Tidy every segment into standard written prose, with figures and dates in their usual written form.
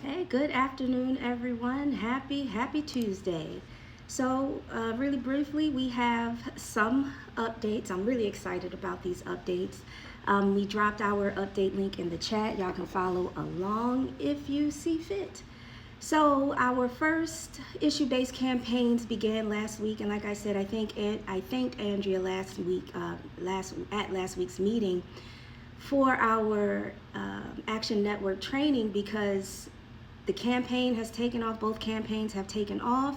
Hey, good afternoon, everyone. Happy Tuesday. So, really briefly, we have some updates. I'm really excited about these updates. We dropped our update link in the chat. Y'all can follow along if you see fit. So, our first issue-based campaigns began last week, and like I said, I thanked Andrea last week, last week's meeting for our Action Network training because the campaign has taken off, both campaigns have taken off,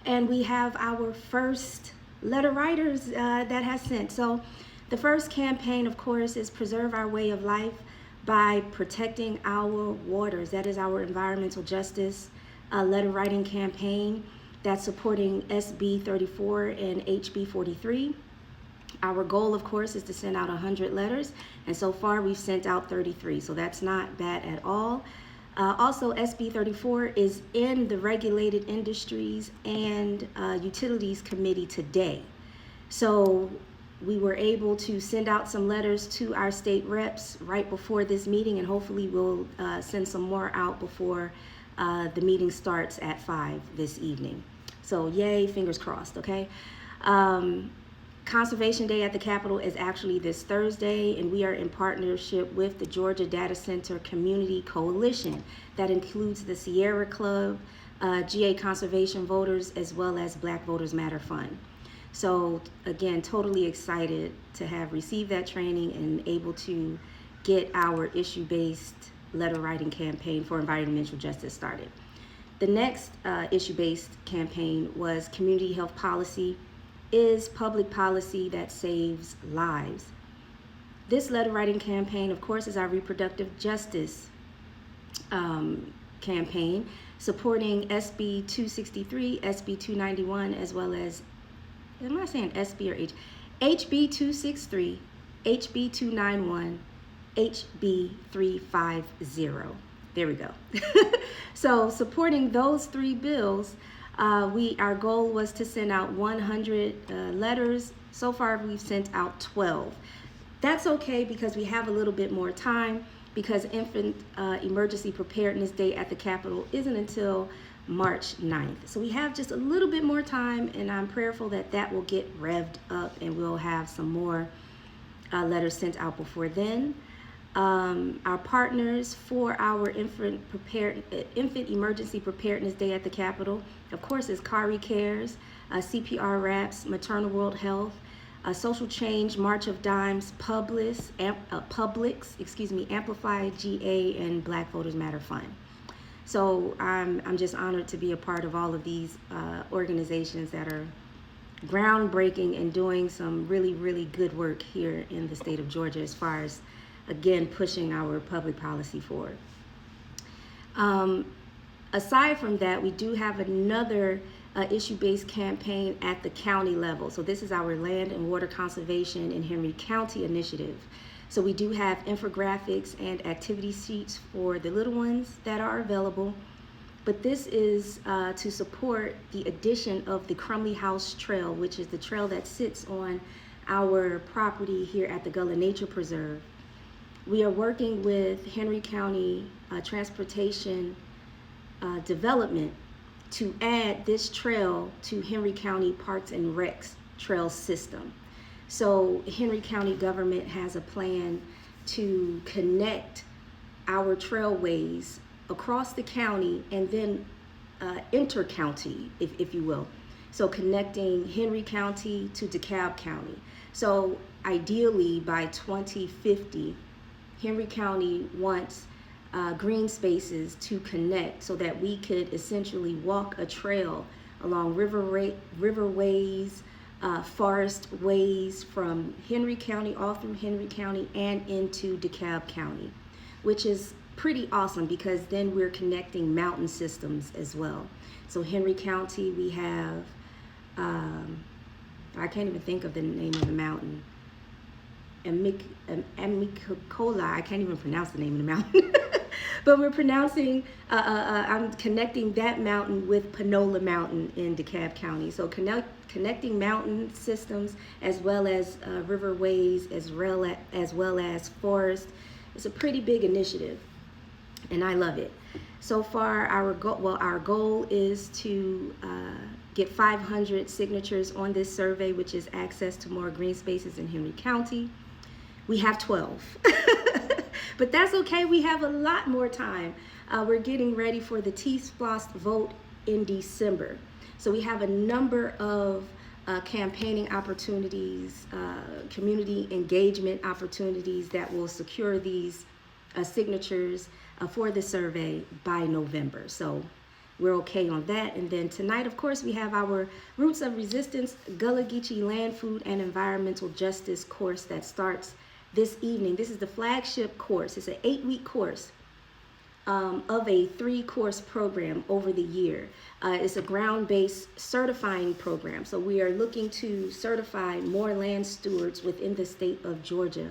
and we have our first letter writers that has sent. So the first campaign, of course, is Preserve Our Way of Life by protecting our waters. That is our environmental justice letter writing campaign that's supporting SB 34 and HB 43. Our goal, of course, is to send out 100 letters, and so far we've sent out 33, so that's not bad at all. Also, SB 34 is in the Regulated Industries and Utilities Committee today. So we were able to send out some letters to our state reps right before this meeting, and hopefully we'll send some more out before the meeting starts at 5 this evening. So yay, fingers crossed, okay? Conservation Day at the Capitol is actually this Thursday, and we are in partnership with the Georgia Data Center Community Coalition. That includes the Sierra Club, GA Conservation Voters, as well as Black Voters Matter Fund. So again, totally excited to have received that training and able to get our issue-based letter writing campaign for environmental justice started. The next issue-based campaign was Community Health Policy is public policy that saves lives. This letter writing campaign, of course, is our reproductive justice campaign supporting SB 263, SB 291, as well as, am I saying SB or H? HB 263, HB 291, HB 350. There we go. So supporting those three bills, our goal was to send out 100 letters. So far, we've sent out 12. That's okay because we have a little bit more time because Infant Emergency Preparedness Day at the Capitol isn't until March 9th. So we have just a little bit more time, and I'm prayerful that that will get revved up and we'll have some more letters sent out before then. Our partners for our Infant Emergency Preparedness Day at the Capitol, of course, is Kari Cares, CPR Wraps, Maternal World Health, Social Change, March of Dimes, Publix, Amplify GA, and Black Voters Matter Fund. So I'm just honored to be a part of all of these organizations that are groundbreaking and doing some really, really good work here in the state of Georgia as far as, again, pushing our public policy forward. Aside from that, we do have another issue-based campaign at the county level. So this is our Land and Water Conservation in Henry County initiative. So we do have infographics and activity sheets for the little ones that are available. But this is to support the addition of the Crumley House Trail, which is the trail that sits on our property here at the Gullah Nature Preserve. We are working with Henry County Transportation Development to add this trail to Henry County Parks and Recs trail system. So Henry County government has a plan to connect our trailways across the county and then inter-county, if you will. So connecting Henry County to DeKalb County. So ideally by 2050, Henry County wants green spaces to connect so that we could essentially walk a trail along riverways, forest ways from Henry County, all through Henry County and into DeKalb County, which is pretty awesome because then we're connecting mountain systems as well. So Henry County, we have, I can't even think of the name of the mountain. Amicola, I can't even pronounce the name of the mountain. But we're I'm connecting that mountain with Panola Mountain in DeKalb County. So connecting mountain systems as well as riverways as well as forest. It's a pretty big initiative, and I love it. So far, our goal is to get 500 signatures on this survey, which is access to more green spaces in Henry County. We have 12, but that's okay. We have a lot more time. We're getting ready for the T-SPLOST vote in December. So we have a number of campaigning opportunities, community engagement opportunities that will secure these signatures for the survey by November. So we're okay on that. And then tonight, of course, we have our Roots of Resistance Gullah Geechee Land, Food, and Environmental Justice course that starts this evening. This is the flagship course. It's an 8-week course of a 3-course program over the year. It's a ground-based certifying program. So we are looking to certify more land stewards within the state of Georgia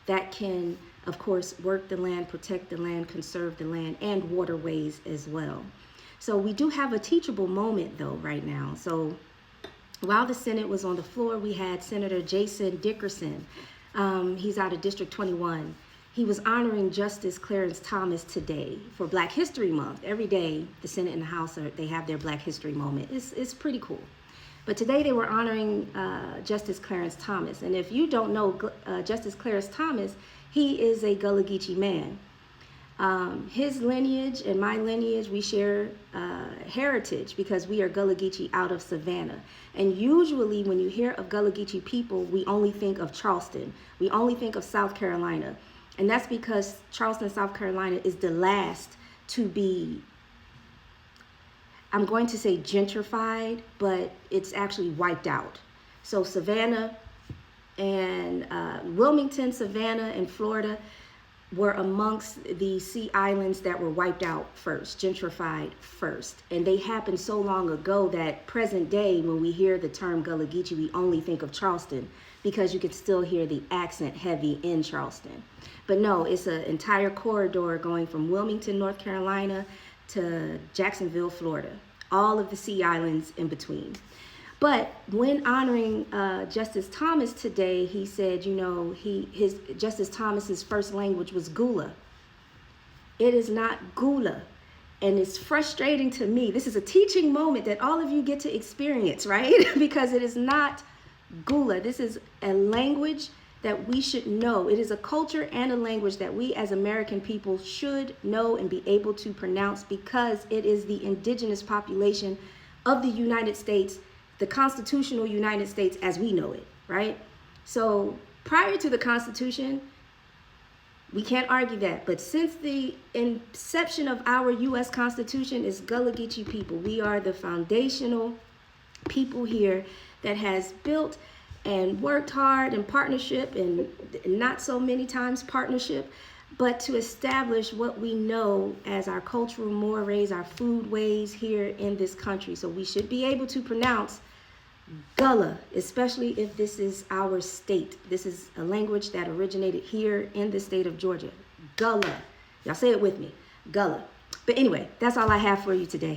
that can, of course, work the land, protect the land, conserve the land, and waterways as well. So we do have a teachable moment, though, right now. So while the Senate was on the floor, we had Senator Jason Dickerson. He's out of District 21. He was honoring Justice Clarence Thomas today for Black History Month. Every day, the Senate and the House, they have their Black History moment. It's pretty cool. But today they were honoring Justice Clarence Thomas. And if you don't know Justice Clarence Thomas, he is a Gullah Geechee man. His lineage and my lineage, we share heritage because we are Gullah Geechee out of Savannah. And usually when you hear of Gullah Geechee people, we only think of Charleston. We only think of South Carolina. And that's because Charleston, South Carolina is the last to be, I'm going to say gentrified, but it's actually wiped out. So Savannah and Wilmington, Savannah, and Florida were amongst the sea islands that were wiped out first, gentrified first. And they happened so long ago that present day, when we hear the term Gullah Geechee, we only think of Charleston because you can still hear the accent heavy in Charleston. But no, it's an entire corridor going from Wilmington, North Carolina to Jacksonville, Florida, all of the sea islands in between. But when honoring Justice Thomas today, he said, you know, Justice Thomas's first language was Gula. It is not Gula. And it's frustrating to me. This is a teaching moment that all of you get to experience, right? Because it is not Gula. This is a language that we should know. It is a culture and a language that we as American people should know and be able to pronounce because it is the indigenous population of the United States, the constitutional United States as we know it, right? So prior to the Constitution, we can't argue that. But since the inception of our U.S. Constitution, is Gullah Geechee people. We are the foundational people here that has built and worked hard in partnership and not so many times partnership, but to establish what we know as our cultural mores, our food ways here in this country. So we should be able to pronounce Gullah, especially if this is our state. This is a language that originated here in the state of Georgia. Gullah. Y'all say it with me. Gullah. But anyway, that's all I have for you today.